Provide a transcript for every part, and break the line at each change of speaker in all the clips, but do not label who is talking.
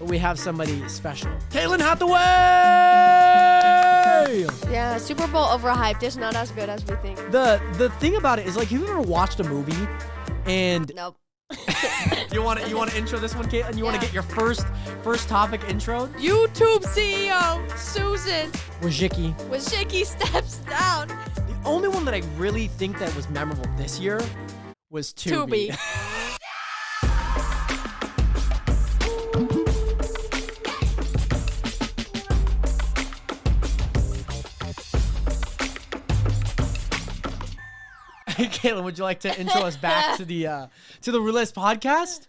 we have somebody special. Kaitlynn Hathaway!
Yeah, Super Bowl overhyped. It's not as good as we think.
The thing about it is, like, have you ever watched a movie and
Nope.
you want to intro this one, Kaitlynn? You want to get your first topic intro?
YouTube CEO Susan
Wojcicki
steps down.
The only one that I really think that was memorable this year was Tubi. Kaitlynn, would you like to intro us back to the TheRealestPodcast?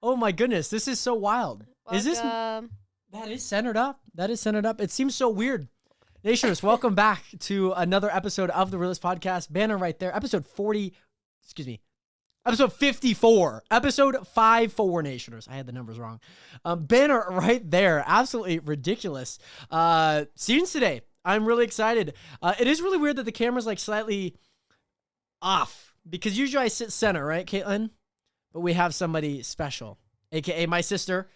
Oh my goodness, this is so wild.
Welcome.
Is this that is centered up? That is centered up. It seems so weird. Nationers, welcome back to another episode of the TheRealestPodcast. Banner right there, episode 54, episode 54. Nationers, I had the numbers wrong. Banner right there, absolutely ridiculous. Scenes today. I'm really excited. It is really weird that the camera's like slightly off because usually I sit center, right, Kaitlynn? But we have somebody special, aka my sister,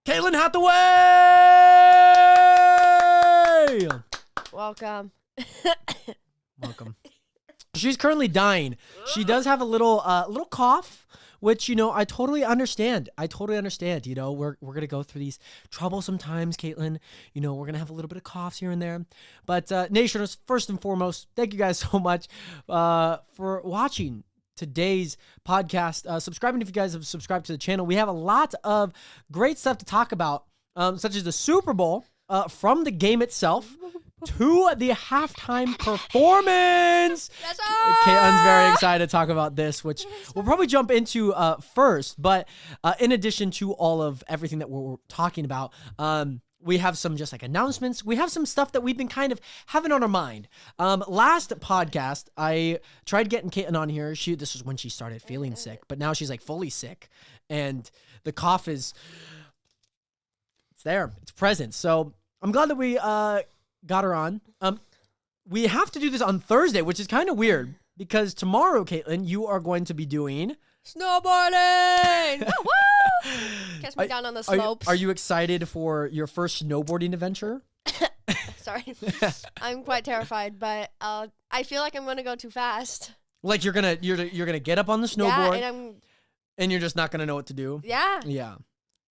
Kaitlynn Hathaway.
Welcome.
Welcome. She's currently dying. She does have a little cough, which, you know, I totally understand. You know, we're going to go through these troublesome times, Kaitlynn. You know, we're going to have a little bit of coughs here and there. But Nationers, first and foremost, thank you guys so much for watching today's podcast. Subscribing if you guys have subscribed to the channel. We have a lot of great stuff to talk about, such as the Super Bowl, from the game itself to the halftime performance.
Yes,
Kaitlynn's very excited to talk about this, which we'll probably jump into first. But in addition to all of everything that we're talking about, we have some just like announcements. We have some stuff that we've been kind of having on our mind. Last podcast, I tried getting Kaitlynn on here. This was when she started feeling sick, but now she's like fully sick, and the cough it's there. It's present. So I'm glad that we got her on. We have to do this on Thursday, which is kind of weird because tomorrow, Kaitlynn, you are going to be doing
snowboarding. Woo! Catch me down on the slopes.
Are you excited for your first snowboarding adventure?
Sorry, I'm quite terrified, but I feel like I'm gonna go too fast.
Like you're gonna get up on the snowboard,
yeah,
and you're just not gonna know what to do.
Yeah,
yeah.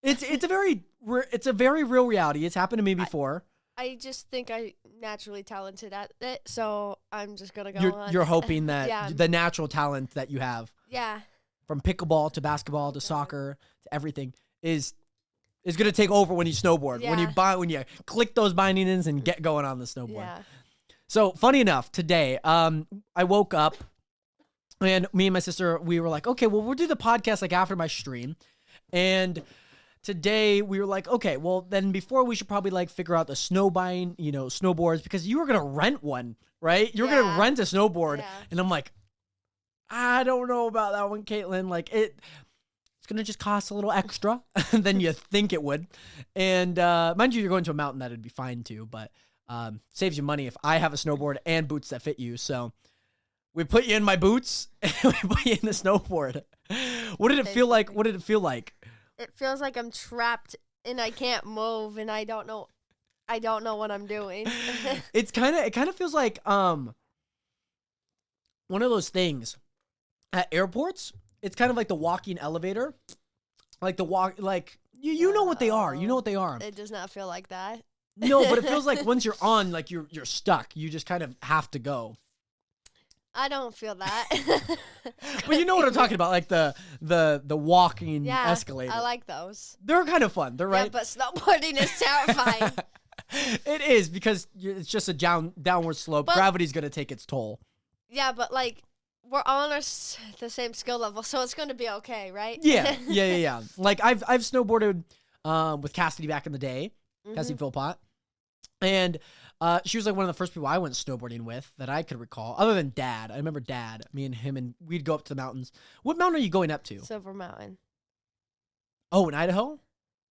It's a very real reality. It's happened to me before.
I just think I'm naturally talented at it, so I'm just gonna go on.
You're hoping that the natural talent that you have, from pickleball to basketball to soccer to everything, is gonna take over when you snowboard. Yeah. When you click those binding ends and get going on the snowboard.
Yeah.
So funny enough, today I woke up and me and my sister, we were like, okay, well, we'll do the podcast like after my stream, and today we were like, okay, well then before we should probably like figure out the snowboards, because you were going to rent one, right? You were going to rent a snowboard. And I'm like, I don't know about that one, Kaitlynn. Like it's going to just cost a little extra than you think it would. And mind you, you're going to a mountain, that'd be fine too, but saves you money if I have a snowboard and boots that fit you. So we put you in my boots and we put you in the snowboard. What did it feel like?
It feels like I'm trapped and I can't move and I don't know what I'm doing.
It kind of feels like one of those things at airports. It's kind of like the walking elevator. Like you know what they are. You know what they are.
It does not feel like that.
No, but it feels like once you're on, like you're stuck. You just kind of have to go.
I don't feel that.
But you know what I'm talking about, like the walking escalator.
I like those.
They're kind of fun. They're right.
Yeah, but snowboarding is terrifying.
It is, because it's just a downward slope. Gravity's going to take its toll.
Yeah, but like we're all on the same skill level, so it's going to be okay, right?
Yeah. Like I've snowboarded with Cassidy back in the day, Cassidy Philpott, and she was like one of the first people I went snowboarding with that I could recall, other than Dad. I remember Dad, me and him, and we'd go up to the mountains. What mountain are you going up to?
Silver Mountain.
Oh, in Idaho?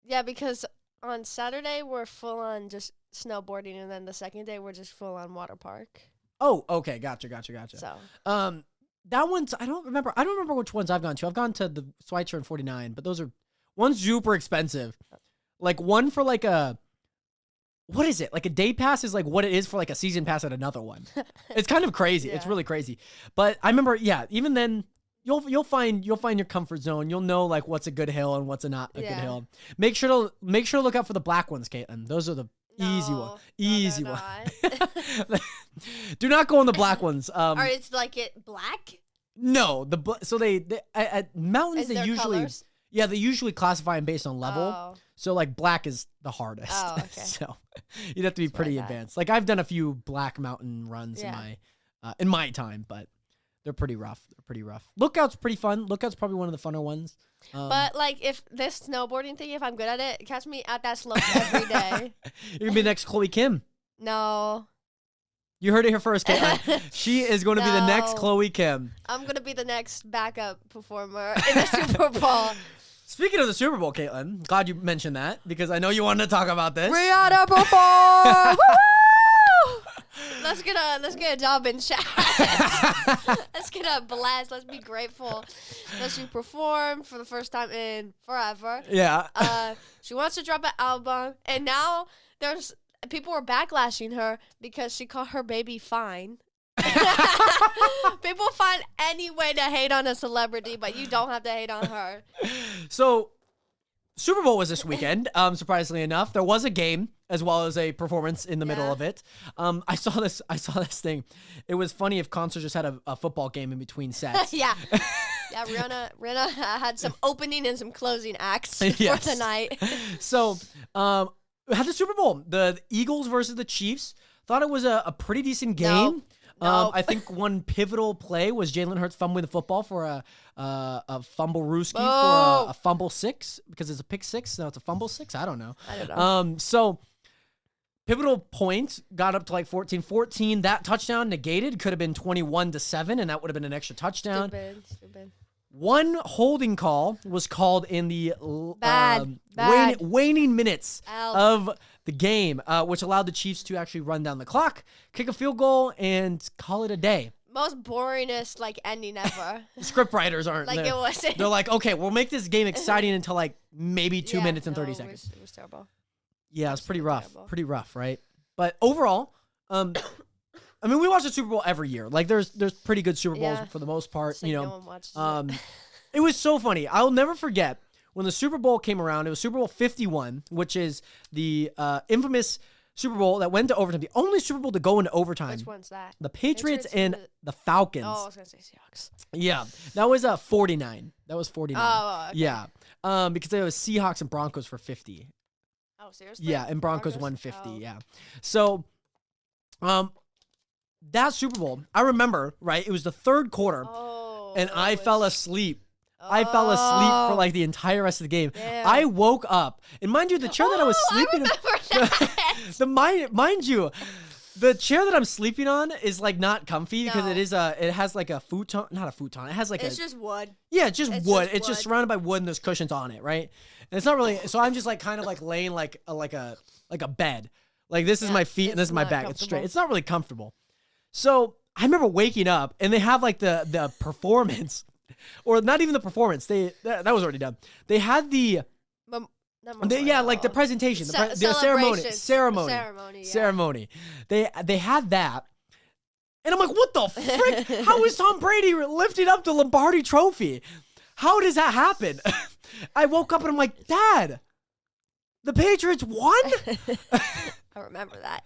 Yeah, because on Saturday we're full on just snowboarding, and then the second day we're just full on water park.
Oh, okay, gotcha.
So,
that one's I don't remember which ones I've gone to. I've gone to the Schweitzer and 49, but those are one's super expensive. Like one for like what is it? Like a day pass is like what it is for like a season pass at another one. It's kind of crazy. It's really crazy. But I remember, even then you'll find your comfort zone. You'll know like what's a good hill and what's not a good hill. Make sure to look out for the black ones, Kaitlynn. Those are the easy one. Easy one. Do not go on the black ones.
Or it's like it black?
No, so they at mountains they usually
colors?
they usually classify them based on level.
Oh.
So like black is the hardest.
Oh, okay.
So you'd have to be pretty advanced. Like I've done a few black mountain runs in my time, but they're pretty rough. Lookout's pretty fun. Lookout's probably one of the funner ones.
But like if this snowboarding thing, if I'm good at it, catch me at that slope every day.
You're gonna be the next Chloe Kim.
No.
You heard it here first, Kaitlynn. She is going to be the next Chloe Kim. I'm
going to be the next backup performer in the Super Bowl.
Speaking of the Super Bowl, Kaitlynn, glad you mentioned that because I know you wanted to talk about this.
Rihanna perform! Woo! Let's get a job in chat. Let's get a blast. Let's be grateful that she performed for the first time in forever.
Yeah.
She wants to drop an album, and now people were backlashing her because she called her baby fine. People find any way to hate on a celebrity, but you don't have to hate on her.
So, Super Bowl was this weekend. Surprisingly enough, there was a game as well as a performance in the middle of it. I saw this thing. It was funny if concerts just had a football game in between sets.
Yeah. Rihanna had some opening and some closing acts for the night.
So, we had the Super Bowl, the Eagles versus the Chiefs. Thought it was a pretty decent game.
No.
I think one pivotal play was Jalen Hurts fumbling the football for a fumble rooski for a fumble 6 because it's a pick 6. No, it's a fumble 6. I don't know. So pivotal points got up to like 14-14. That touchdown negated could have been 21-7, and that would have been an extra touchdown.
Stupid.
One holding call was called in the waning minutes of the game, which allowed the Chiefs to actually run down the clock, kick a field goal, and call it a day.
Most boringest ending ever.
Script writers aren't
it wasn't.
They're like, okay, we'll make this game exciting until like maybe 2 minutes and 30 seconds.
It was terrible.
Yeah, it's pretty rough. Terrible. Pretty rough, right? But overall, I mean, we watch the Super Bowl every year. Like, there's pretty good Super Bowls for the most part.
Like no one watches it.
It was so funny. I'll never forget when the Super Bowl came around. It was Super Bowl 51, which is the infamous Super Bowl that went to overtime. The only Super Bowl to go into overtime.
Which one's that?
The Patriots and the Falcons.
Oh, I was gonna say Seahawks.
Yeah, that was 49. That was 49.
Oh, okay.
Yeah, because there was Seahawks and Broncos for 50.
Oh, seriously?
Yeah, and Broncos won 50. Yeah, so that Super Bowl, I remember, right? It was the third quarter, and I fell asleep. I fell asleep for like the entire rest of the game.
Damn.
I woke up, and mind you, the chair that I was sleeping in, mind you, the chair that I'm sleeping on is like not comfy because it has like a futon, not a futon. It has like
it's just wood.
Yeah, it's just wood. It's just surrounded by wood and there's cushions on it, right? And it's not really. So I'm just like kind of like laying like a bed. Like this is my feet and this is my back. It's straight. It's not really comfortable. So I remember waking up and they have like the performance, or not even the performance. That was already done. They had the like the presentation, the ceremony. They had that, and I'm like, what the frick? How is Tom Brady lifting up the Lombardi Trophy? How does that happen? I woke up and I'm like, Dad, the Patriots won.
I remember that.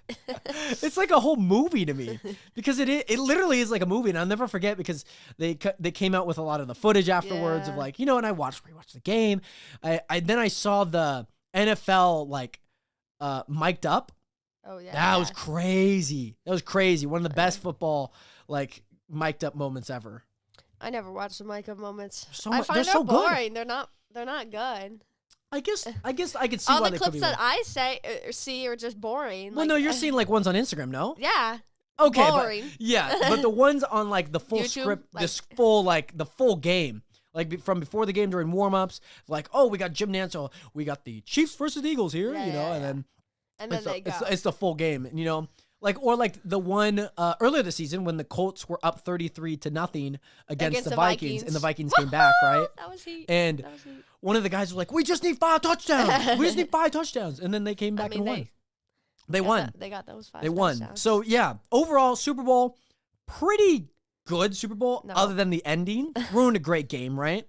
It's like a whole movie to me because it literally is like a movie, and I'll never forget because they came out with a lot of the footage afterwards of like, and I rewatched the game. I saw the NFL like mic'd up.
Oh yeah.
That was crazy. One of the best football like mic'd up moments ever.
I never watched the mic up moments.
I find them
boring. They're not good.
I guess I could see
all
why
the
they
clips
could be
that I see are just boring.
Well, no, you're seeing like ones on Instagram, no?
Yeah.
Okay,
boring.
But the ones on like the full
YouTube,
script, the full game, like from before the game during warm-ups, like, oh, we got Jim Nantz, so we got the Chiefs versus the Eagles here, and then
they go.
It's the full game, Or like the one earlier this season when the Colts were up 33-0 against the Vikings, and the Vikings came back, right?
That was heat.
And
That was heat.
one of the guys was like, "We just need 5 touchdowns. We just need 5 touchdowns," and then they came back and won. They won.
They got those 5
They won.
touchdowns.
So yeah, overall Super Bowl, pretty good Super Bowl.
No.
Other than the ending, ruined a great game, right?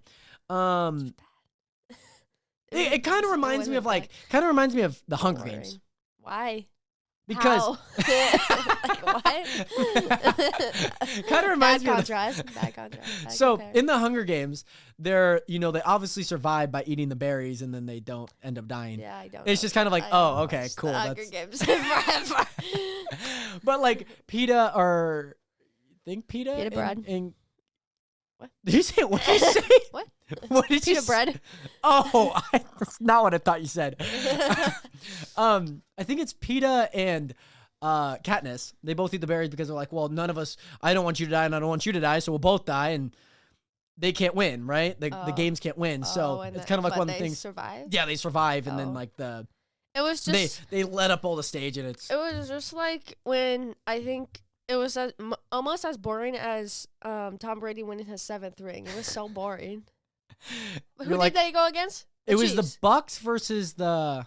It kind of reminds me of the Hunger
boring.
Games.
Why?
Because
How? Like, what?
kind of reminds me of
Bad contrast.
So in the Hunger Games, they obviously survive by eating the berries and then they don't end up dying.
Yeah, I don't.
It's just kind of like, oh, okay, cool.
The Hunger Games forever.
But like PETA or PETA
Pita bread.
And
What?
Did you say? What did you say?
What?
What did you
Pita bread.
Oh, that's not what I thought you said. I think it's PETA and Katniss. They both eat the berries because they're like, well, none of us. I don't want you to die, and I don't want you to die, so we'll both die, and they can't win, right? The games can't win, so it's kind of like one of the things.
Survive?
Yeah, they survive, and then like
It was just.
they let up all the stage, and it's.
It was just like when I think. It was almost as boring as Tom Brady winning his 7th ring. It was so boring. Who did they go against?
It was the Bucks versus the.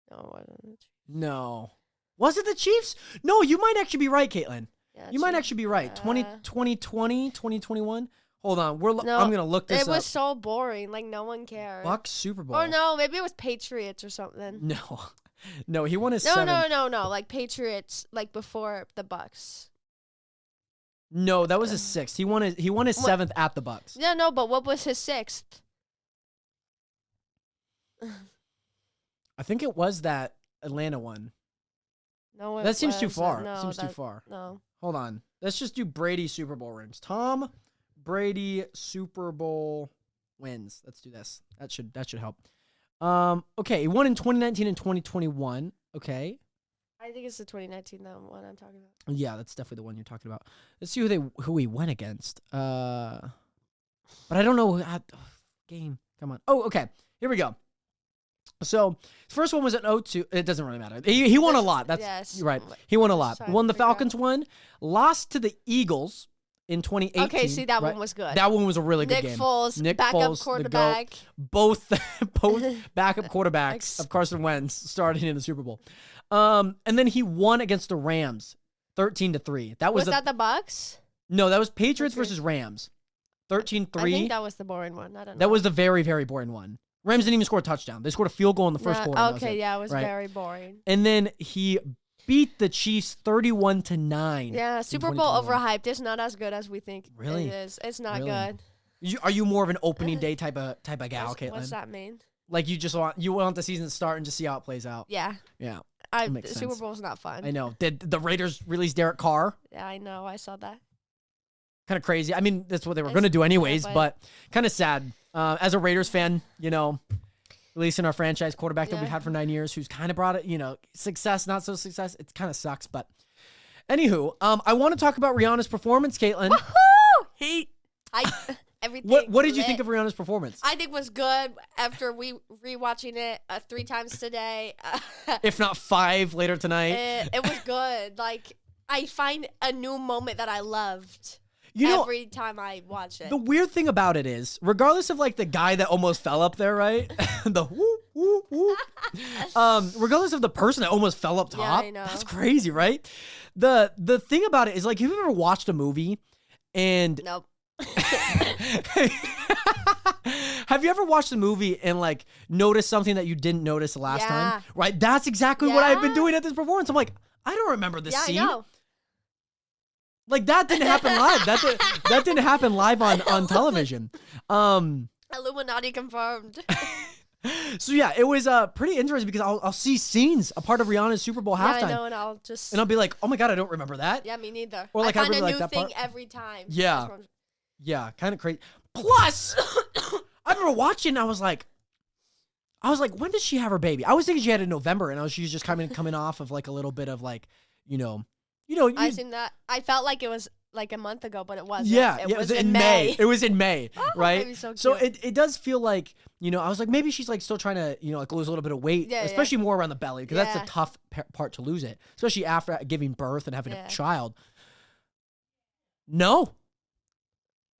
No, it wasn't.
No. Was it the Chiefs? No, you might actually be right, Kaitlyn.
Yeah,
you might actually be right. 2020, 2021. Hold on. I'm going to look this up.
It was so boring. Like, no one cared.
Bucks Super Bowl.
Or no, maybe it was Patriots or something.
No. No, he won his
No,
7th.
no. Like, Patriots, like, before the Bucks.
No, that was his 6th. He won his 7th at the Bucks.
Yeah, no, but what was his 6th?
I think it was that Atlanta one.
No,
that seems too far.
No,
seems too far.
No.
Hold on. Let's just do Brady Super Bowl rings. Tom Brady Super Bowl wins. Let's do this. That should help. Okay, he won in 2019 and 2021. Okay.
I think it's the 2019 one I'm talking about.
Yeah, that's definitely the one you're talking about. Let's see who he went against. But I don't know game. Come on. Oh, okay. Here we go. So, his first one was an 0-2. It doesn't really matter. He won a lot. That's right. He won a lot. Won the Falcons one. Lost to the Eagles in 2018.
Okay, see, that one was good.
That one was a really good
game.
Nick
Foles, backup quarterback.
Both backup quarterbacks of Carson Wentz starting in the Super Bowl. And then he won against the Rams 13-3. Was
that the Bucks?
No, that was Patriots versus Rams. 13-3.
I think that was the boring one. I don't know.
That was the very, very boring one. Rams didn't even score a touchdown. They scored a field goal in the first quarter.
Okay, it was very boring.
And then he beat the Chiefs 31-9.
Yeah, Super Bowl overhyped. It's not as good as we think it is. It's not good.
Are you more of an opening day type of gal, Kaitlyn?
What's that mean?
Like you want the season to start and just see how it plays out.
Yeah.
Yeah.
The Super Bowl's not fun.
I know. Did the Raiders release Derek Carr?
Yeah, I know. I saw that.
Kind of crazy. I mean, that's what they were going to do anyways, but kind of sad. As a Raiders fan, releasing our franchise quarterback that we've had for 9 years, who's kind of brought it, success, not so success. It kind of sucks, but anywho, I want to talk about Rihanna's performance, Kaitlyn.
Woohoo! Everything.
What did you think of Rihanna's performance?
I think it was good after rewatching it 3 times today.
If not 5 later tonight.
It was good. Like, I find a new moment that I loved. Every time I watch it.
The weird thing about it is, regardless of like the guy that almost fell up there, right? The whoop, whoop, whoop. Regardless of the person that almost fell up top.
Yeah, I know.
That's crazy, right? The thing about it is, like, have you ever watched a movie and
Nope.
have you ever watched a movie and like noticed something that you didn't notice the last time? Right? That's exactly what I've been doing at this performance. I'm like, I don't remember this scene.
I know.
Like, that didn't happen live. That didn't happen live on television.
Illuminati confirmed.
So yeah, it was pretty interesting because I'll see scenes, a part of Rihanna's Super Bowl halftime.
Yeah, I know, and I'll be
like, oh my god, I don't remember that.
Yeah, me neither.
Or like
I find
really
a new
that
thing
part.
every time.
Yeah, yeah, kind of crazy. Plus, I remember watching. I was like, when did she have her baby? I was thinking she had it in November, and she was just coming off of like a little bit of like,
I seen that. I felt like it was like a month ago, but it wasn't.
Yeah,
it
yeah,
was
it was
in May.
It was in May, right?
Baby's so
So
cute.
it does feel like, I was like, maybe she's like still trying to, like lose a little bit of weight,
Yeah,
especially more around the belly, because that's
Yeah.
the tough part to lose it, especially after giving birth and having a child. No.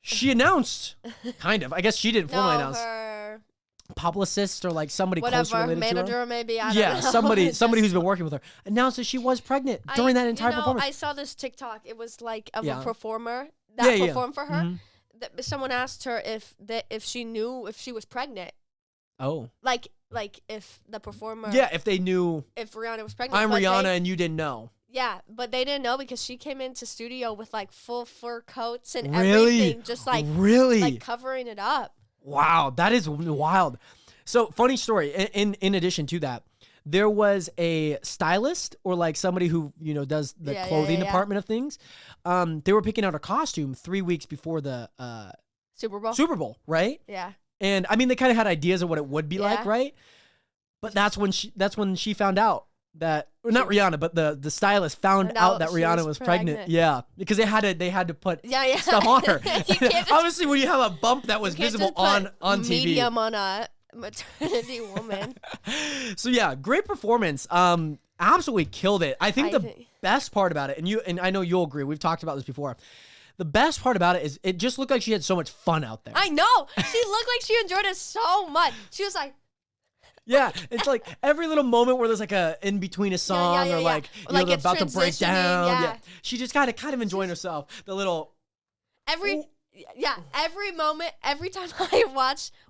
She announced, kind of. I guess she didn't formally announce.
Her
Publicist or like somebody close
whatever
related to her.
manager maybe. I don't know.
somebody
It's
somebody
just-
who's been working with her announced that she was pregnant during that entire performance.
I saw this TikTok. It was like of
Yeah.
a performer that
Yeah.
performed for her.
Mhm.
Someone asked her if she knew if she was pregnant.
Oh.
Like if the performer.
Yeah, if they knew
If Rihanna was pregnant.
I'm
but
Rihanna and you didn't know.
Yeah, but they didn't know because she came into studio with like full fur coats and
Really?
everything, just like
Really?
covering it up.
Wow, that is wild. So, funny story. In addition to that, there was a stylist or like somebody who does the clothing department of things. They were picking out a costume 3 weeks before the
Super Bowl.
Super Bowl, right?
Yeah.
And I mean, they kind of had ideas of what it would be like,
Yeah.
right? But that's when she found out that, or not Rihanna, but the stylist found out that
she
Rihanna
was
was pregnant.
pregnant.
Yeah, because they had to put
Yeah.
stuff on her.
You can't just-
Obviously, when you have a bump that was
You can't
visible
just put
on TV.
medium on a maternity woman.
So yeah, great performance. Absolutely killed it. I think the best part about it, and I know you'll agree, we've talked about this before. The best part about it is it just looked like she had so much fun out there.
I know. She looked like she enjoyed it so much. She was like,
Yeah, it's like every little moment where there's like a in between a song or like
Like
they're
it's
about to break
transitioning,
down.
yeah.
She just kind of enjoying herself. The little
every moment, every time I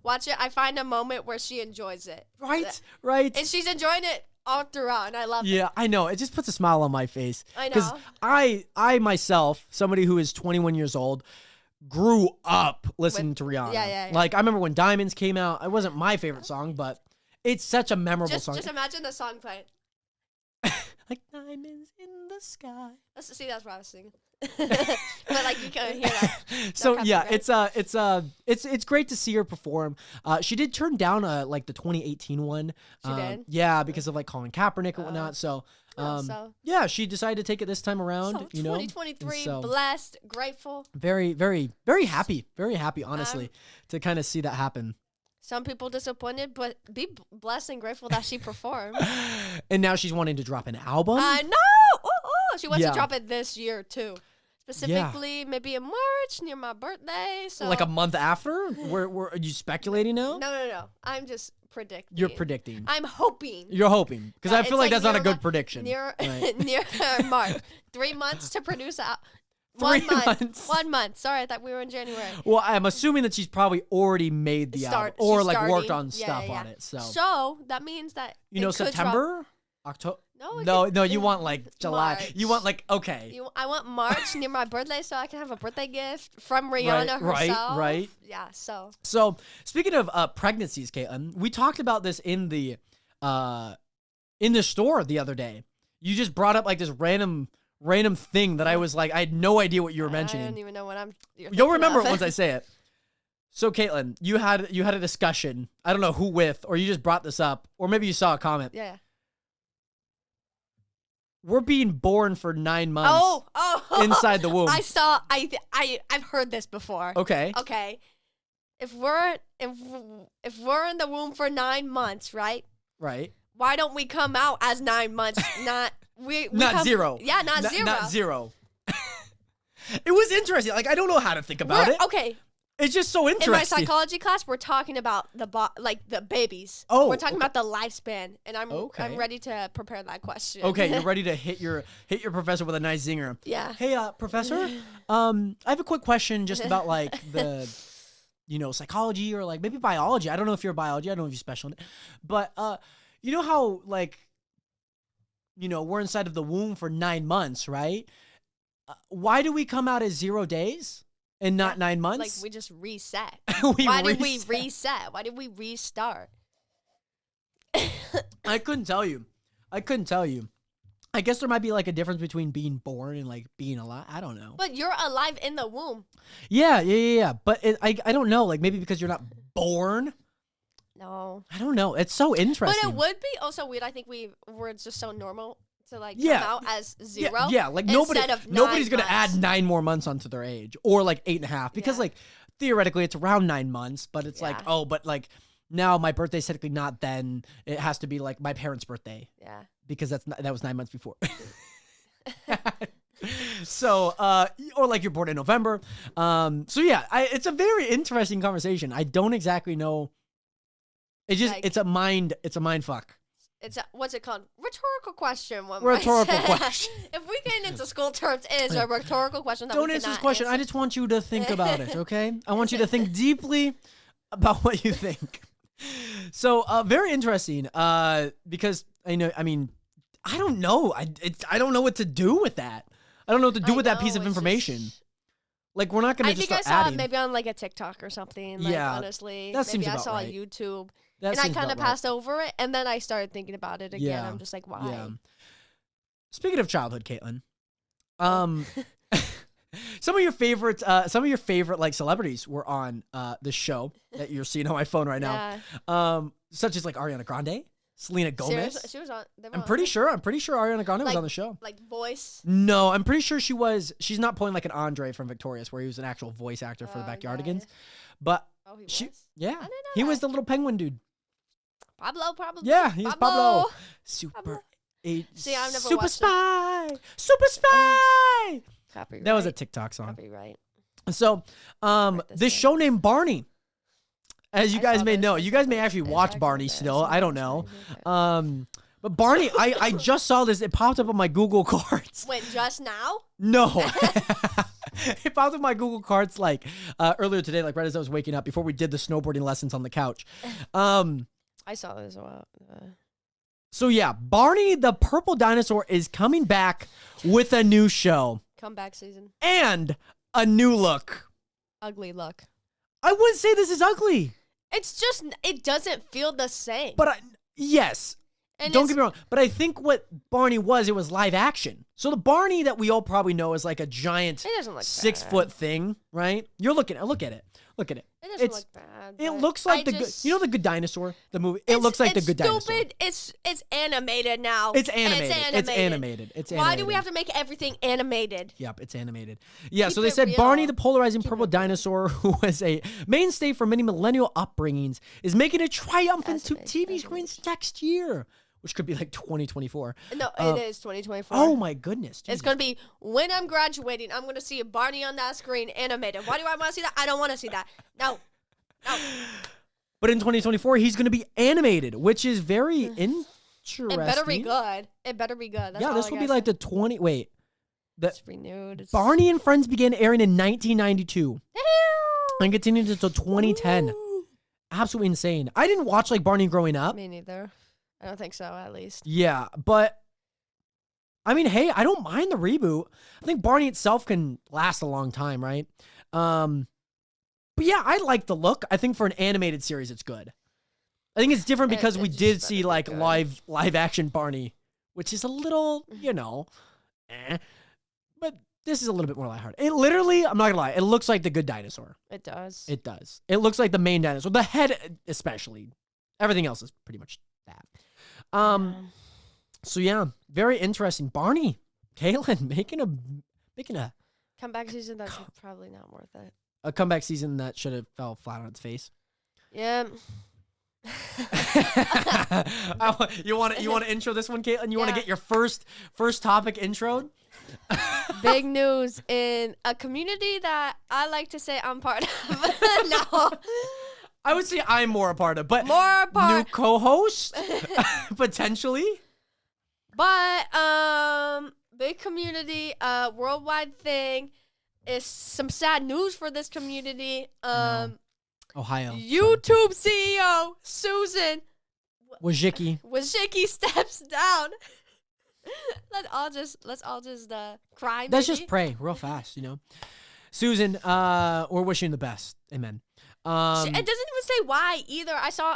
watch it, I find a moment where she enjoys it.
right.
And she's enjoying it all throughout, and I love it.
Yeah, I know. It just puts a smile on my face.
I
Because
know.
I myself, somebody who is 21 years old, grew up listening to Rihanna.
Yeah.
Like, I remember when Diamonds came out. It wasn't my favorite song, but it's such a memorable song.
Just imagine the song playing.
Like diamonds in the sky.
That's what I was singing. But like you can hear that.
So yeah,
copyright.
it's great to see her perform. She did turn down like the 2018 one.
She did?
Yeah, because of like Colin Kaepernick and whatnot. So
so-
yeah, she decided to take it this time around.
So 2023,
So
blessed, grateful.
very, very, very happy. Very happy, honestly, to kind of see that happen.
Some people disappointed, but be blessed and grateful that she performed.
And now she's wanting to drop an album.
I know. She wants
Yeah.
to drop it this year too. Specifically, maybe in March near my birthday. So
Like a month after? Are you speculating now?
No. I'm just predicting.
You're predicting.
I'm hoping.
You're hoping. Because I
It's
feel like that's not a
near
good prediction.
Near
Right.
near March. 3 months to produce out.
3
1 month.
months.
1 month. Sorry, I thought we were in January.
Well, I'm assuming that she's probably already made the album or
she's
like worked
starting.
on
Yeah,
stuff
yeah.
on it. So,
So that means that
you know,
it could drop-
September, October.
No, it
No,
could-
you want like July.
March.
You want like okay.
I want March near my birthday so I can have a birthday gift from Rihanna
right,
herself.
right.
Yeah, so.
So speaking of pregnancies, Kaitlynn, we talked about this in the store the other day. You just brought up like this random thing that I was like, I had no idea what you were
I
mentioning.
don't even know what
You'll remember it once I say it. So Kaitlynn, you had a discussion. I don't know who with, or you just brought this up, or maybe you saw a comment.
Yeah.
We're being born for 9 months
Oh.
inside the womb.
I've heard this before.
Okay.
Okay. If we're in the womb for 9 months, right?
Right.
Why don't we come out as 9 months? Not
Not zero.
Yeah, not zero.
Not zero. It was interesting. Like I don't know how to think about it.
Okay.
It's just so interesting.
In my psychology class, we're talking about the babies.
Oh,
we're talking
okay.
about the lifespan, and I'm
Okay.
ready to prepare that question.
Okay, you're ready to hit your professor with a nice zinger.
Yeah.
Hey, professor, I have a quick question just about like the, psychology or like maybe biology. I don't know if you're biology. I don't know if you're special in it, but you know how like, we're inside of the womb for 9 months, right? Why do we come out as 0 days and not 9 months?
Like we just reset.
Why
Why did we reset? Why did we restart?
I couldn't tell you. I guess there might be like a difference between being born and like being alive. I don't know.
But you're alive in the womb.
Yeah. But I don't know. Like maybe because you're not born.
No.
I don't know. It's so interesting.
But it would be also weird. I think we're just so normal to like
Yeah.
come out as 0.
Yeah, like
instead of 9
nobody's gonna
months.
add 9 more months onto their age, or like 8.5, because
Yeah.
like theoretically it's around 9 months, but it's like,
Yeah.
oh, but like now my birthday's technically not then. It has to be like my parents' birthday
Yeah.
because that was 9 months before. So, or like you're born in November. So yeah, it's a very interesting conversation. I don't exactly know.
Like-
it's a mind fuck.
It's a, what's it called? Rhetorical question. One
Rhetorical
might say.
question.
If we get into school terms, it is a rhetorical question. That
Don't
we
answer this
cannot
question. I
answer.
just want you to think about it, okay? I want you to think deeply about what you think. So, very interesting. Because I don't know. I don't know what to do with that. I don't know what to do with that piece of information. Like, we're not gonna
I
just
think I
start
saw
adding.
it maybe on like a TikTok or something. Like,
Yeah,
honestly,
that seems
maybe I
about
saw
right.
YouTube,
That
and I
seems
kind of
about right.
passed over it, and then I started thinking about it again.
Yeah.
I'm just like, why?
Yeah. Speaking of childhood, Kaitlyn, some of your favorite like celebrities were on the show that you're seeing on my phone right now.
Yeah.
Such as like Ariana Grande, Selena Gomez.
Seriously? She was on. They were
I'm
on
pretty
it?
sure Ariana Grande was
Like-
on the show.
Like voice.
No, I'm pretty sure she was. She's not playing like an Andre from Victorious, where he was an actual voice actor for the Backyardigans.
Okay.
But
Oh, he
she,
was.
yeah,
I didn't know
he was
that.
the little penguin dude.
Pablo, probably.
Yeah, he's Pablo. Super,
Pablo.
eight,
See, I've never
super
watched
spy, super spy.
Copyright.
That was a TikTok song.
Copyright.
So,
Write this
this
down.
show named Barney, as you
I
guys
saw
may
this.
know,
I
you
saw
guys may
this.
actually
It's
watch
actually
Barney
embarrassing.
still. I don't know.
Okay.
But Barney, I just saw this. It popped up on my Google cards.
Wait, just now?
No. It popped up my Google cards like earlier today, like right as I was waking up before we did the snowboarding lessons on the couch.
I saw this a while.
So yeah, Barney the Purple Dinosaur is coming back with a new show
Comeback season.
and a new look.
Ugly look.
I wouldn't say this is ugly,
It's just, it doesn't feel the same.
but yes.
And
Don't
it's-
get me wrong, but I think what Barney was, it was live action. So the Barney that we all probably know is like a giant
It doesn't look
6
bad.
foot thing, right? You're looking at look at it. Look at it.
It doesn't
It's
look bad.
it
but
looks like
I
the
just-
good, the Good Dinosaur, the movie. It
It's-
looks like the
it's
Good Dinosaur.
stupid. It's animated now.
It's animated.
It's animated.
It's
Why
animated.
do we have to make everything animated?
Yep, it's animated. Yeah,
Keep
so they
it
said
real.
Barney the polarizing
Keep
purple
it real.
dinosaur, who was a mainstay for many millennial upbringings, is making a triumphant to
That's
TV
nice.
screens next year, which could be like 2024.
No, it is 2024.
Oh my goodness.
It's
Jesus.
going to be when I'm graduating, I'm going to see a Barney on that screen animated. Why do I want to see that? I don't want to see that. No.
But in 2024, he's going to be animated, which is very interesting.
It better be good. It better be good. That's
Yeah,
all
this
I
will be
gotta
like
say.
the 20. Wait. The
It's renewed. It's
Barney and Friends began airing in 1992 and continued until 2010.
Woo.
Absolutely insane. I didn't watch like Barney growing up.
Me neither. I don't think so, at least.
Yeah, but I mean, hey, I don't mind the reboot. I think Barney itself can last a long time, right? But yeah, I like the look. I think for an animated series, it's good. I think it's different because
It
we
just
did
better
see
be
like
good.
live action Barney, which is a little, but this is a little bit more lighthearted. It literally, I'm not gonna lie, it looks like the Good Dinosaur.
It does.
It does. It looks like the main dinosaur. The head, especially. Everything else is pretty much that. So yeah, very interesting. Barney, Kaitlyn making a
Comeback season, that's probably not worth it.
comeback season that should have fell flat on its face.
Yeah.
You want to intro this one, Kaitlyn? You want to
Yeah.
get your first topic intro?
Big news in a community that I like to say I'm part of. No.
I would say I'm more a part of, but
More a part.
new co-host potentially.
But big community, worldwide thing. Is some sad news for this community.
Ohio.
YouTube CEO Susan
Wojcicki.
steps down. let's all just cry.
Let's
maybe.
just pray real fast, Susan, we're wishing you the best. Amen.
It doesn't even say why either. I saw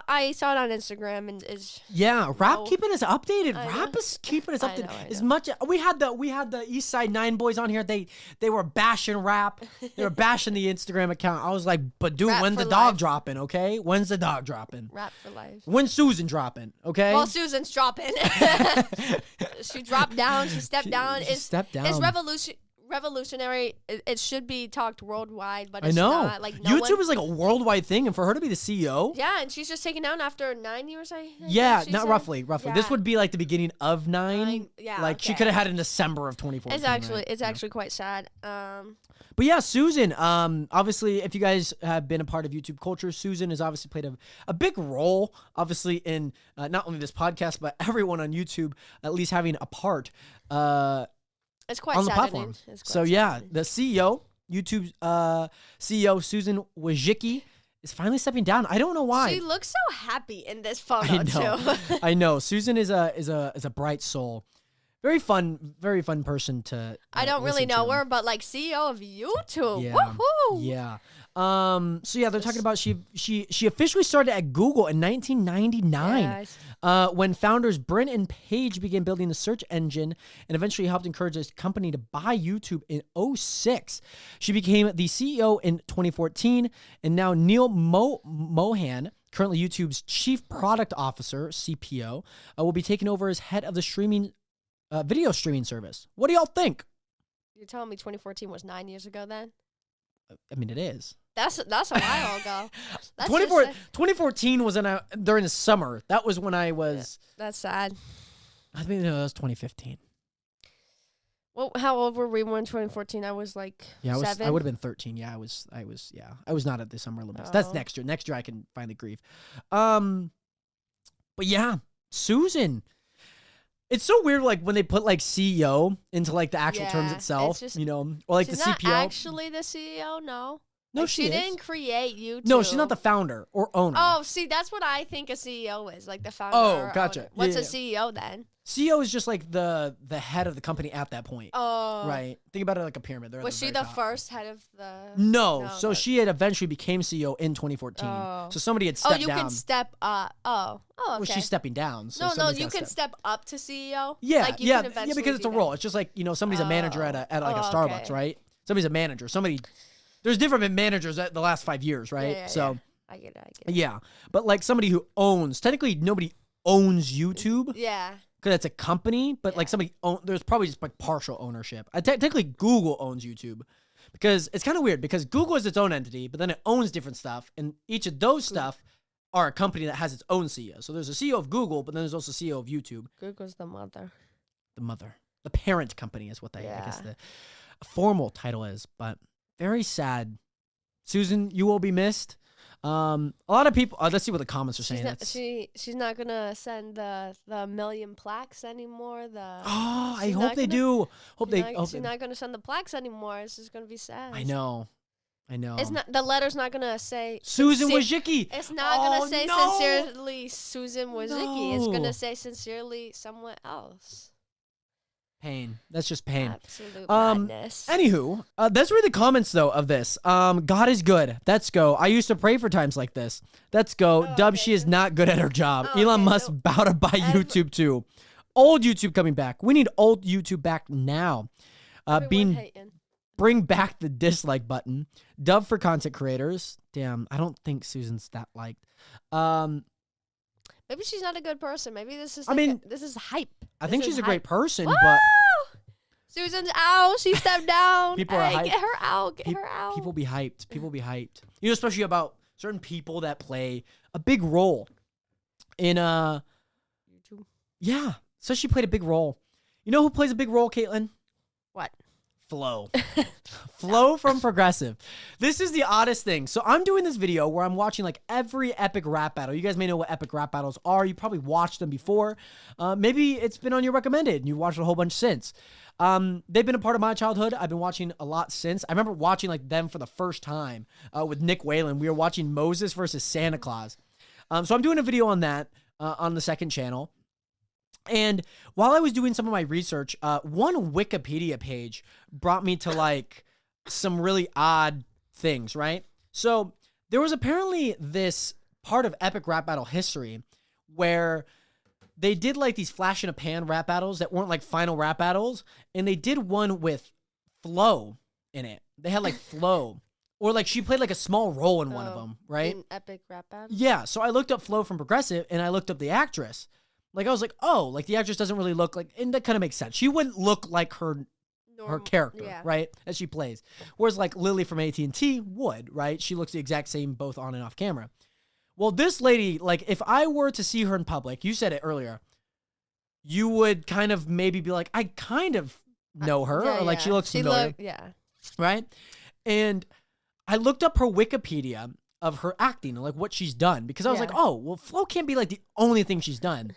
it on Instagram and
Rap keeping us updated.
I
Rap
know.
is keeping us updated.
I
As
know.
much we had the East Side 9 boys on here. They were bashing Rap. They were bashing the Instagram account. I was like, but dude,
Rap
when's
for
the dog
life.
dropping? Okay, when's the dog dropping?
Rap for life.
When's Susan dropping? Okay.
Well, Susan's dropping. She dropped down. She stepped down.
She stepped down.
It's revolutionary. It should be talked worldwide, but
I
it's
know.
not. Like
YouTube is like a worldwide thing, and for her to be the CEO.
Yeah, and she's just taken down after 9 years. I think
Yeah,
she
not
said.
roughly.
Yeah.
This would be like the beginning of 9.
Yeah,
Like she
okay.
could have had in December of 2014.
It's
right?
actually quite sad.
But yeah, Susan, obviously, if you guys have been a part of YouTube culture, Susan has obviously played a big role, obviously, in not only this podcast, but everyone on YouTube at least having a part
It's quite
on the
saddening.
platform.
It's quite
So yeah,
saddening.
the CEO, YouTube CEO, Susan Wojcicki, is finally stepping down. I don't know why.
She looks so happy in this photo
I know.
too.
I know. Susan is a bright soul. Very fun person to
I don't really
listen
know
to.
her, but like CEO of YouTube.
Yeah.
Woohoo!
Yeah. So yeah, they're talking about she officially started at Google in 1999.
Yes.
When founders Brent and Page began building the search engine and eventually helped encourage this company to buy YouTube in 2006. She became the CEO in 2014, and now Neil Mohan, currently YouTube's chief product officer, CPO, will be taking over as head of the video streaming service. What do y'all think?
You're telling me 2014 was 9 years ago then?
I mean, it is.
That's a while ago. That's
2014 was during the summer. That was when I was.
That's sad.
I think that was 2015.
Well, how old were we when 2014? I was like 7.
I would have been 13. Yeah, I was not at the Summer Olympics. That's
Oh.
next year. Next year I can finally grieve. But yeah, Susan. It's so weird, like when they put like CEO into like the actual terms
Yeah,
itself,
it's just-
or like the
She's not
CPO.
actually the CEO, no.
No,
Like,
she
she
is.
didn't create YouTube.
No, she's not the founder or owner.
Oh, see, that's what I think a CEO is, like the founder.
Oh,
or
gotcha.
owner. What's
Yeah,
a CEO then?
CEO is just like the head of the company at that point.
Oh,
Right. Think about it like a pyramid. They're at
Was she
very
the
top.
first head of the?
No.
No,
So
but-
she had eventually became CEO in 2014.
Oh.
So somebody had
Oh,
stepped
you
down.
can step up. Oh, okay.
Well, she's stepping down. So
no,
somebody's
you
gotta
can
step.
step up to CEO.
Yeah,
like you
yeah,
can eventually
because it's a
be
role.
that.
It's just like somebody's a manager at like a
Oh,
Starbucks,
okay.
right? Somebody's a manager. There's different managers at the last 5 years, right?
Yeah,
So
yeah. I get it.
yeah, but like somebody who technically nobody owns YouTube
Yeah.
because it's a company, but like there's probably just like partial ownership. Technically, Google owns YouTube because it's kind of weird because Google is its own entity, but then it owns different stuff, and each of those stuff are a company that has its own CEO. So there's a CEO of Google, but then there's also CEO of YouTube.
Google's the mother.
The parent company is what I guess
Yeah.
the formal title is, but very sad. Susan, you will be missed. A lot of people. Let's see what the comments are saying.
She's not gonna send the million plaques anymore.
I
she's
hope
not
they
gonna-
do.
She's not gonna send the plaques anymore. It's just gonna be sad.
I know.
It's not. The letter's not gonna say
Susan
sincere-
Wojcicki.
It's not gonna say
no.
sincerely Susan Wojcicki. It's
No.
gonna say sincerely someone else.
Pain. That's just pain.
Absolute madness.
Anywho, let's read the comments though of this. God is good. Let's go. I used to pray for times like this. Let's go. Dub, she is not good at her job.
Oh,
Elon
okay,
Musk
so
about to buy YouTube too. Old YouTube coming back. We need old YouTube back now.
Everyone hating.
Bring back the dislike button. Dub for content creators. Damn, I don't think Susan's that liked.
Maybe she's not a good person. Maybe this is. This is hype.
I think
This
she's
is
a great
hype.
person,
Woo!
but
Susan's out. She stepped down.
People are hyped.
Get her out. Get her out.
people be hyped. People be hyped. You know, especially about certain people that play a big role in
YouTube.
Yeah, so she played a big role. You know who plays a big role, Kaitlynn?
What?
Flo. Flo from Progressive. This is the oddest thing. So I'm doing this video where I'm watching like every epic rap battle. You guys may know what epic rap battles are. You probably watched them before. Maybe it's been on your recommended and you've watched a whole bunch since. They've been a part of my childhood. I've been watching a lot since. I remember watching like them for the first time with Nick Whalen. We were watching Moses versus Santa Claus. So I'm doing a video on that on the second channel. And while I was doing some of my research, one Wikipedia page brought me to like some really odd things, right? So there was apparently this part of epic rap battle history where they did like these flash in a pan rap battles that weren't like final rap battles, and they did one with Flo in it. They had like Flo, or like she played like a small role in one of them, right?
In epic rap battle.
Yeah. So I looked up Flo from Progressive, and I looked up the actress. Like I was like, oh, like the actress doesn't really look like, and that kind of makes sense. She wouldn't look like her character, right, that she plays. Whereas like Lily from AT&T would, right? She looks the exact same both on and off camera. Well, this lady, like if I were to see her in public, you said it earlier, you would kind of maybe be like, I kind of know her, or like she looks familiar. Right? And I looked up her Wikipedia of her acting and like what she's done, because I was like, oh, well, Flo can't be like the only thing she's done.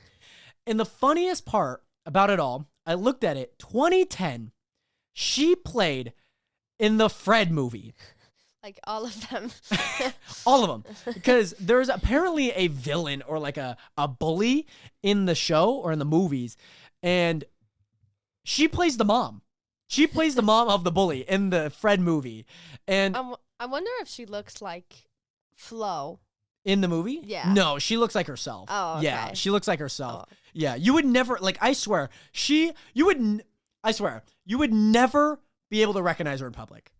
And the funniest part about it all, I looked at it, 2010, she played in the Fred movie.
Like all of them.
All of them. Because there's apparently a villain or like a bully in the show or in the movies. And she plays the mom. She plays the mom of the bully in the Fred movie. And
I wonder if she looks like Flo.
In the movie?
Yeah.
No, she looks like herself.
Oh, okay.
Yeah, she looks like herself. Oh. Yeah, you would never, like, I swear, you would never be able to recognize her in public.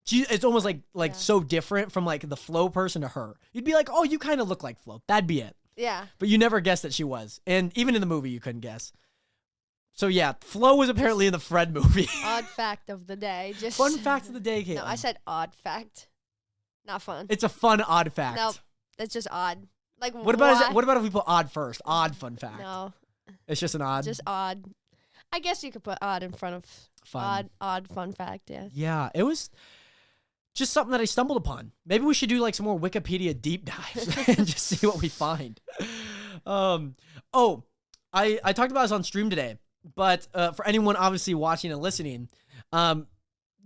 It's almost like so different from like the Flo person to her. You'd be like, oh, you kind of look like Flo. That'd be it.
Yeah.
But you never guessed that she was. And even in the movie, you couldn't guess. So yeah, Flo was apparently in the Fred movie.
Odd fact of the day. Just
fun fact of the day, Kaitlynn.
No, I said odd fact. Not fun.
It's a fun odd fact.
No, it's just odd. Like
what about if we put odd first? Odd fun fact.
No.
It's just an odd.
Just odd. I guess you could put odd in front of fun. Odd fun fact, yeah.
Yeah, it was just something that I stumbled upon. Maybe we should do like some more Wikipedia deep dives and just see what we find. I talked about this on stream today, but for anyone obviously watching and listening, the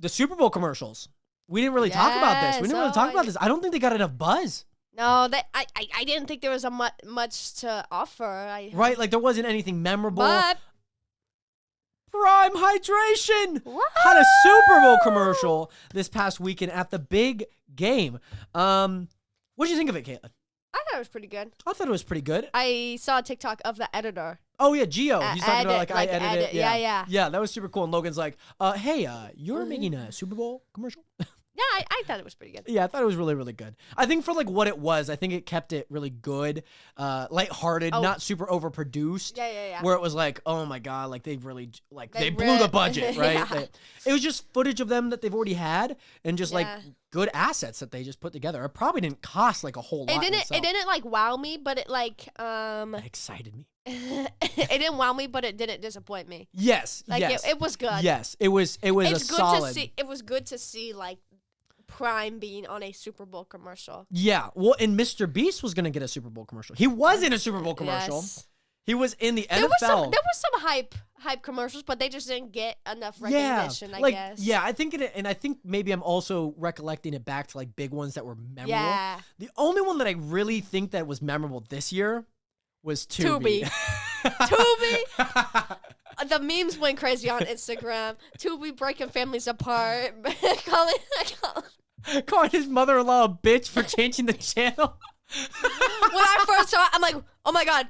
Super Bowl commercials. We didn't really talk about this. We didn't really talk about this. I don't think they got enough buzz.
No, I didn't think there was much to offer.
Right, like there wasn't anything memorable.
But
Prime Hydration had a Super Bowl commercial this past weekend at the big game. What did you think of it, Kaitlynn?
I thought it was pretty good.
I thought it was pretty good.
I saw a TikTok of the editor.
Oh yeah, Gio. He's talking about I edited it.
Yeah.
Yeah, that was super cool. And Logan's like, hey, you're making a Super Bowl commercial?
Yeah, I thought it was pretty good.
Yeah, I thought it was really, really good. I think for like what it was, I think it kept it really good, lighthearted, not super overproduced.
Yeah.
Where it was like, oh my god, like they really they blew the budget, right? It was just footage of them that they've already had, and just like good assets that they just put together. It probably didn't cost like a whole lot.
It didn't like wow me, but it like
it excited me.
It didn't wow me, but it didn't disappoint me.
Yes,
like
yes.
It was good.
Yes, it was
it's
a solid.
It was good to see like Prime being on a Super Bowl commercial.
Yeah, well, and Mr. Beast was gonna get a Super Bowl commercial. He was in a Super Bowl commercial.
Yes.
He was in the NFL.
There was some hype commercials, but they just didn't get enough recognition. I guess.
Yeah, I think and I think maybe I'm also recollecting it back to like big ones that were memorable.
Yeah.
The only one that I really think that was memorable this year was Tubi.
Tubi. The memes went crazy on Instagram. Tubi breaking families apart.
Calling his mother-in-law a bitch for changing the channel.
When I first saw it, I'm like, oh my god,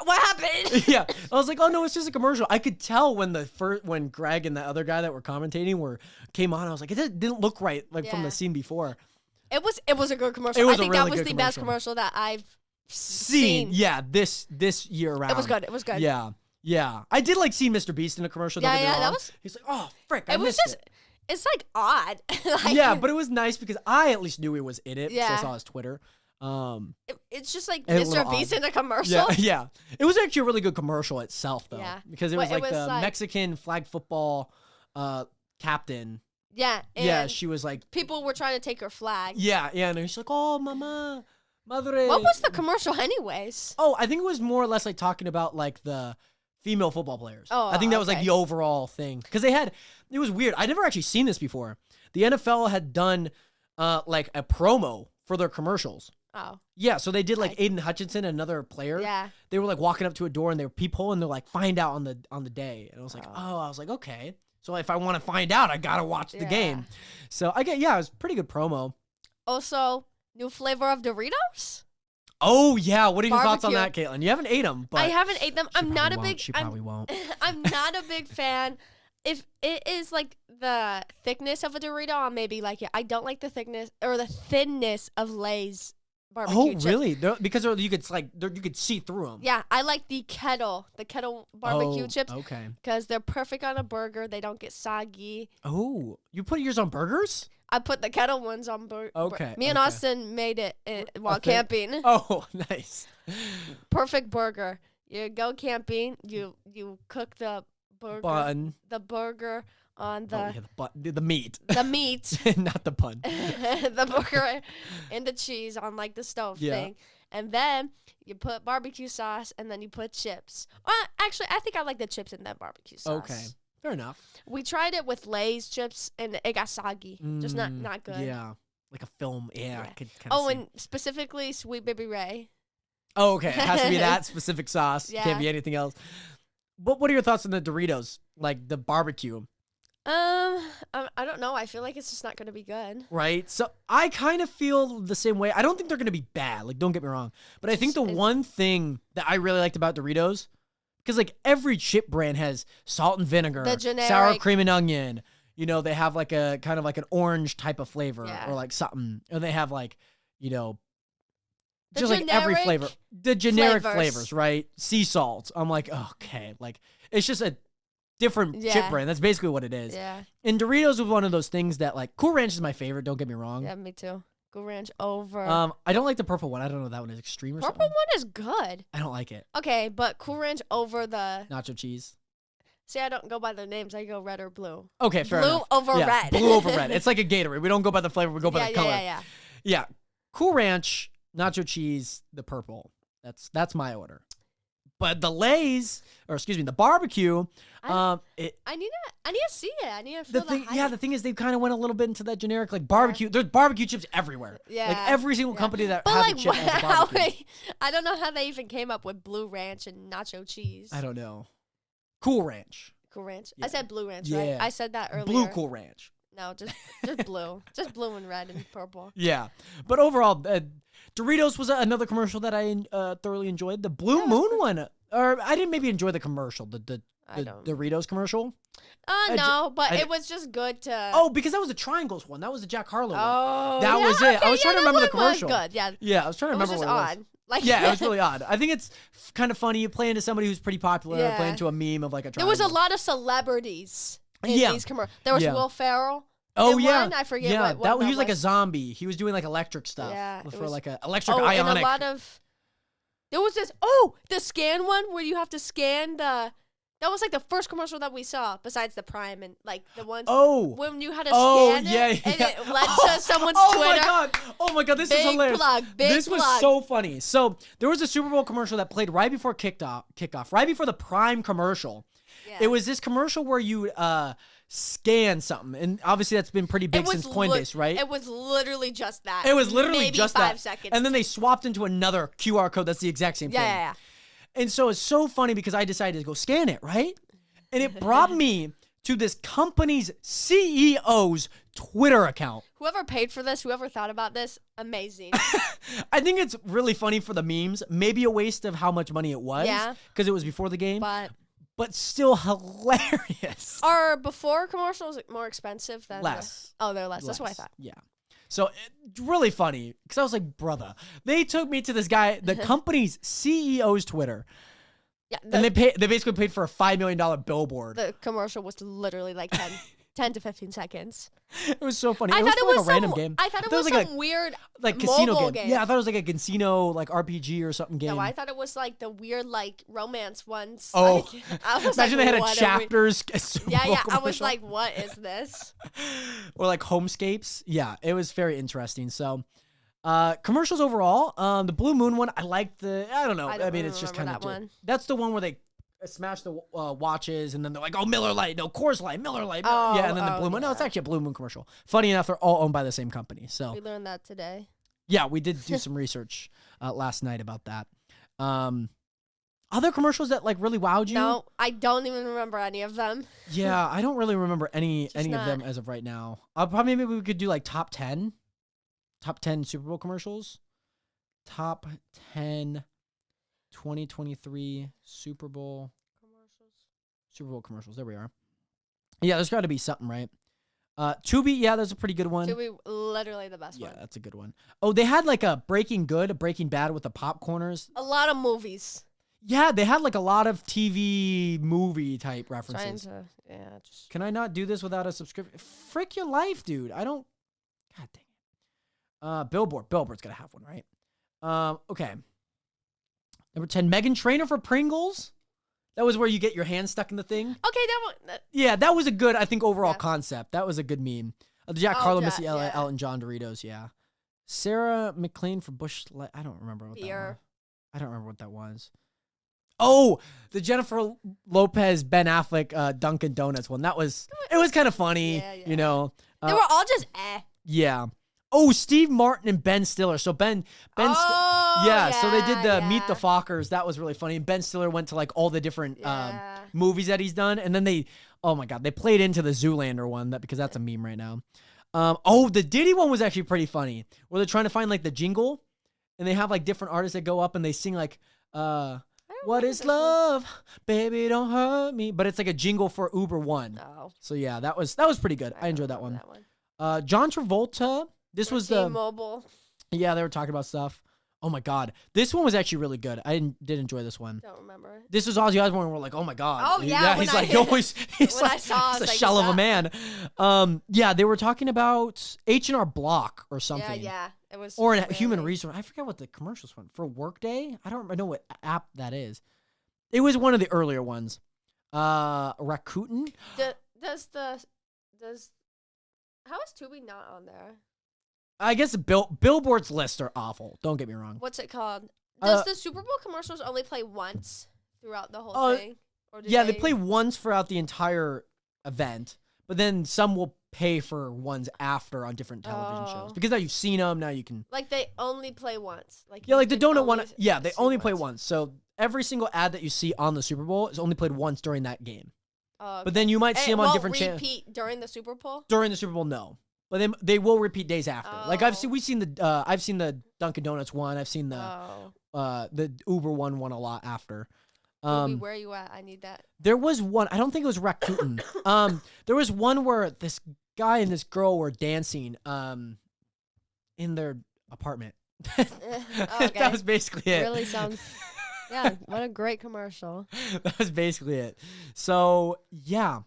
what happened?
Yeah, I was like, oh no, it's just a commercial. I could tell when when Greg and the other guy that were commentating came on. I was like, it didn't look right, like from the scene before.
It was a good commercial. I think that was the best commercial that I've seen.
Yeah, this year around.
It was good.
Yeah. I did like seeing Mr. Beast in a commercial.
That was.
He's like, oh frick, I missed it.
It's like odd.
Yeah, but it was nice because I at least knew he was in it. Yeah. So I saw his Twitter.
It's just like Mr. Beast in a commercial.
Yeah. It was actually a really good commercial itself, though.
Yeah.
Because it was like the Mexican flag football captain.
Yeah.
Yeah, she was like.
People were trying to take her flag.
Yeah, and she's like, oh, mama, madre.
What was the commercial, anyways?
Oh, I think it was more or less like talking about like the female football players.
Oh,
I think that was like the overall thing. Because it was weird. I'd never actually seen this before. The NFL had done like a promo for their commercials.
Oh.
Yeah, so they did like Aiden Hutchinson, another player.
Yeah.
They were like walking up to a door and they were peepholing and they're like, find out on the day. And I was like, I was like, okay. So if I want to find out, I gotta watch the game. So it was pretty good promo.
Also, new flavor of Doritos.
Oh yeah, what are your thoughts on that,
Barbecue.
Kaitlyn? You haven't ate them, but
I haven't ate them. I'm not a big.
She probably won't.
I'm not a big fan. If it is like the thickness of a Dorito, I'll maybe like it. I don't like the thickness or the thinness of Lay's barbecue chips.
Really? Because you could see through them.
Yeah, I like the kettle barbecue chips.
Okay.
Because they're perfect on a burger. They don't get soggy.
Oh, you put yours on burgers?
I put the kettle ones on burger.
Okay.
Me and Austin made it while camping.
Oh, nice.
Perfect burger. You go camping. You cook the burger.
Bun.
The burger on the
the meat.
The meat.
Not the bun.
The burger and the cheese on like the stove thing. And then you put barbecue sauce and then you put chips. Actually, I think I like the chips in that barbecue sauce.
Okay. Fair enough.
We tried it with Lay's chips and it got soggy. Just not good.
Yeah. Like a film. Yeah. I could kinda see.
And specifically Sweet Baby Ray.
Oh, okay. It has to be that specific sauce.
Yeah.
Can't be anything else. But what are your thoughts on the Doritos? Like the barbecue?
I don't know. I feel like it's just not going to be good.
Right? So I kind of feel the same way. I don't think they're going to be bad. Like, don't get me wrong. But I think the one thing that I really liked about Doritos, because like every chip brand has salt and vinegar,
The generic.
sour cream and onion. You know, they have like a kind of like an orange type of flavor or like something. And they have like, you know,
The
just like every
generic
flavor. The generic
flavors.
flavors, right? Sea salt. I'm like, okay. Like, it's just a different chip brand. That's basically what it is.
Yeah.
And Doritos was one of those things that, like, Cool Ranch is my favorite. Don't get me wrong.
Yeah, me too. Cool Ranch over.
I don't like the purple one. I don't know, that one is extreme or
Purple
something.
one is good.
I don't like it.
Okay, but Cool Ranch over the.
Nacho cheese.
See, I don't go by their names. I go red or blue.
Okay, fair
Blue
enough.
over
Yeah,
red.
Blue over red. It's like a Gatorade. We don't go by the flavor. We go by the color.
Yeah.
Yeah. Cool Ranch, nacho cheese, the purple. That's my order. But the Lay's, or excuse me, the barbecue.
I need to see it. I need to feel
The thing,
hype.
the thing is, they kind of went a little bit into that generic like barbecue. There's barbecue chips everywhere.
Yeah.
Like every single company that
But
has
like,
a chip has a barbecue.
I don't know how they even came up with Blue Ranch and nacho cheese.
I don't know. Cool Ranch.
Cool Ranch.
Yeah.
I said Blue Ranch,
Yeah.
right? I said that earlier.
Blue Cool Ranch.
No, just blue. Just blue and red and purple.
Yeah. But overall, Doritos was another commercial that I thoroughly enjoyed. The Blue Moon one, or I didn't maybe enjoy the commercial, the Doritos commercial.
No, but it was just good to.
Oh, because that was the Triangles one. That was the Jack Harlow one.
Oh,
that was it.
okay,
I was trying to remember the commercial.
Was good, yeah.
Yeah, I was trying to
It was
remember
just
what it was.
odd. Like,
Yeah, it was really odd. I think it's kind of funny. You play into somebody who's pretty popular,
Yeah.
play into a meme of like a
There
triangle.
was a lot of celebrities in
Yeah.
these commercials. There was
Yeah.
Will Ferrell.
Oh
in
yeah,
one. I forget
yeah.
what
that
that
he was like a
was.
zombie. He was doing like electric stuff.
Yeah, it
for
was-
like a electric
And
ionic.
a lot of. There was this. The scan one where you have to scan the. That was like the first commercial that we saw, besides the Prime and like the one. When you had to scan it, and it led to someone's Twitter.
Oh my god, this is
Big
hilarious.
plug, big
this was
plug.
so funny. So there was a Super Bowl commercial that played right before kickoff, right before the Prime commercial.
Yeah.
It was this commercial where you scan something, and obviously that's been pretty big since Coinbase, right?
It was literally just that.
It was literally
Maybe
just
5
that.
seconds.
And then they swapped into another QR code that's the exact same thing.
Yeah.
And so it's so funny because I decided to go scan it, right? And it brought me to this company's CEO's Twitter account.
Whoever paid for this, whoever thought about this, amazing.
I think it's really funny for the memes. Maybe a waste of how much money it was.
Yeah.
Because it was before the game.
But
still hilarious.
are before commercials more expensive than
Less.
They're less. That's what I thought.
Yeah. So really funny because I was like, brother, they took me to this guy, the company's CEO's Twitter.
Yeah.
And they basically paid for a $5 million billboard.
The commercial was literally like 10 to 15 seconds.
It was so funny.
I thought it
like
was
a random game.
I thought it was
like
some weird
like casino
mobile
game.
game.
Yeah, I thought it was like a casino like RPG or something game.
No, I thought it was like the weird like romance ones.
Oh,
like, I was
imagine
like,
they had a
what
chapters.
Yeah. I was like, what is this?
Or like homescapes. Yeah, it was very interesting. So, commercials overall. The Blue Moon one, I liked I don't know.
I don't
mean, it's just kind
remember
of
that one.
That's the one where they smash the watches and then they're like, oh, Miller Lite, no, Coors Light, Miller Lite. Yeah, and then the Blue Moon. No, it's actually a Blue Moon commercial. Funny enough, they're all owned by the same company. So
We learned that today.
yeah, we did do some research last night about that. Other commercials that like really wowed you?
No, I don't even remember any of them.
Yeah, I don't really remember any of
not.
them as of right now. Probably maybe we could do like top 10. top 10 Super Bowl commercials. Top 10 2023 Super Bowl commercials. There we are. Yeah, there's got to be something, right? Tubi, yeah, that's a pretty good one.
Tubi, literally the best one.
Yeah, that's a good one. Oh, they had like a Breaking Good, a Breaking Bad with the popcorners.
A lot of movies.
Yeah, they had like a lot of TV movie type references. Can I not do this without a subscription? Frick your life, dude. I don't. God dang it. Billboard's gotta have one, right? Okay. Number 10, Meghan Trainor for Pringles. That was where you get your hand stuck in the thing.
Okay, that one.
Yeah, that was a good, I think, overall concept. That was a good meme. The Jack Harlow, Missy Elton John Doritos, yeah. Sarah McLean for Bush. I don't remember what that was. I don't remember what that was. Oh, the Jennifer Lopez, Ben Affleck, Dunkin' Donuts one. It was kind of funny, you know.
They were all just
Yeah. Oh, Steve Martin and Ben Stiller. So so they did the Meet the Fockers. That was really funny. And Ben Stiller went to like all the different movies that he's done, and then they played into the Zoolander one because that's a meme right now. The Diddy one was actually pretty funny, where they're trying to find like the jingle, and they have like different artists that go up and they sing like, "What is love, baby, don't hurt me," but it's like a jingle for Uber One.
Oh.
So yeah, that was pretty good. I enjoyed that one. John Travolta. This was the
T-Mobile.
Yeah, they were talking about stuff. Oh my God, this one was actually really good. I did enjoy this one.
Don't remember it.
This was Ozzy Osbourne. We're like, oh my God.
Oh yeah,
he's like a shell of a man. Yeah, they were talking about H&R Block or something.
Yeah, it was.
Or a human resource. I forget what the commercials were for. Workday. I don't know what app that is. It was one of the earlier ones. Rakuten.
How is Tubi not on there?
I guess Billboard's lists are awful. Don't get me wrong.
What's it called? Does the Super Bowl commercials only play once throughout the whole thing? Or
they play once throughout the entire event, but then some will pay for ones after on different television shows. Because now you've seen them, now you can...
Like they only play once. Like
the donut one. Yeah, they only play once. So every single ad that you see on the Super Bowl is only played once during that game. Okay. But then you might see them on different channels.
Repeat during the Super Bowl?
During the Super Bowl, no. But then they will repeat days after. Like I've seen the Dunkin' Donuts one. I've seen the Uber one a lot after.
Where are you at? I need that.
There was one. I don't think it was Rakuten. There was one where this guy and this girl were dancing in their apartment. That was basically it.
Really sounds. Yeah, what a great commercial.
That was basically it. So yeah.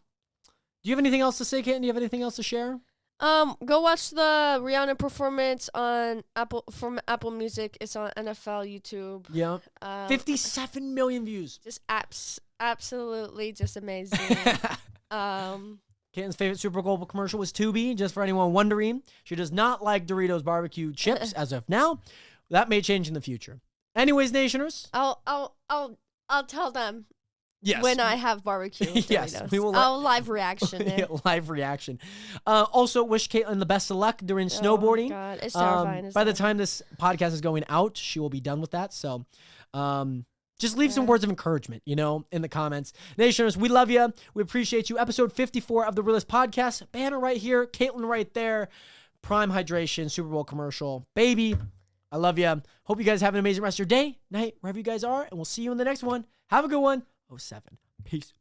Do you have anything else to say, Kaitlynn? Do you have anything else to share?
Go watch the Rihanna performance on Apple Music. It's on NFL YouTube.
Yeah. 57 million views.
Just absolutely just amazing.
Kaitlynn's favorite Super Bowl commercial was Tubi. Just for anyone wondering, she does not like Doritos barbecue chips as of now. That may change in the future. Anyways, Nationers.
I'll tell them.
Yes.
When I have barbecue.
Yes.
We will live reaction it.
Live reaction. Also, wish Kaitlynn the best of luck during snowboarding.
Oh, God. It's terrifying.
By the time this podcast is going out, she will be done with that. So just leave some words of encouragement, in the comments. Nationers, we love you. We appreciate you. Episode 54 of The Realest Podcast. Banner right here. Kaitlynn right there. Prime Hydration, Super Bowl commercial. Baby, I love you. Hope you guys have an amazing rest of your day, night, wherever you guys are. And we'll see you in the next one. Have a good one. 07. Peace.